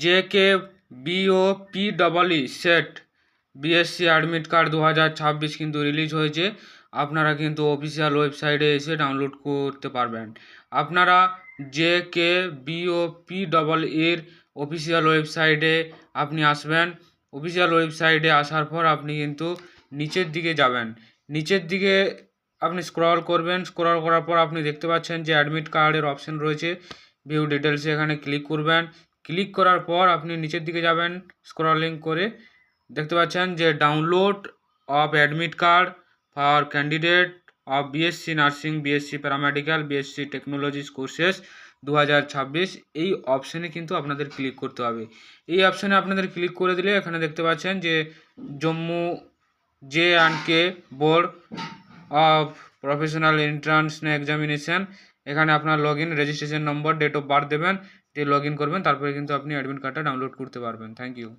JKBOPEE set BSc admit card 2026 কিন্তু release হয়েছে। আপনারা কিন্তু অফিসিয়াল ওয়েবসাইটে এসে ডাউনলোড করতে পারবেন। আপনারা JKBOPEE অফিসিয়াল ওয়েবসাইটে আপনি আসবেন। অফিসিয়াল ওয়েবসাইটে আসার পর আপনি কিন্তু নিচের দিকে যাবেন। নিচের দিকে আপনি স্ক্রল করবেন। স্ক্রল করার পর আপনি দেখতে পাচ্ছেন যে অ্যাডমিট কার্ডের অপশন রয়েছে। ভিউ ডিটেলসে এখানে ক্লিক করবেন। ক্লিক করার পর আপনি নিচের দিকে যাবেন। স্ক্রলিং করে দেখতে পাচ্ছেন যে download of admit card for candidate of BSc nursing, BSc paramedical, BSc technologies courses 2026 এই অপশানে কিন্তু আপনাদের ক্লিক করতে হবে। এই অপশানে আপনাদের ক্লিক করে দিলে এখানে দেখতে পাচ্ছেন যে Jammu J&K board of professional entrance examination, এখানে আপনার log in, registration number, date of birth দেবেন, দিয়ে লগ ইন করবেন, তারপরে কিন্তু আপনি অ্যাডমিট কার্ডটা ডাউনলোড করতে পারবেন। Thank you.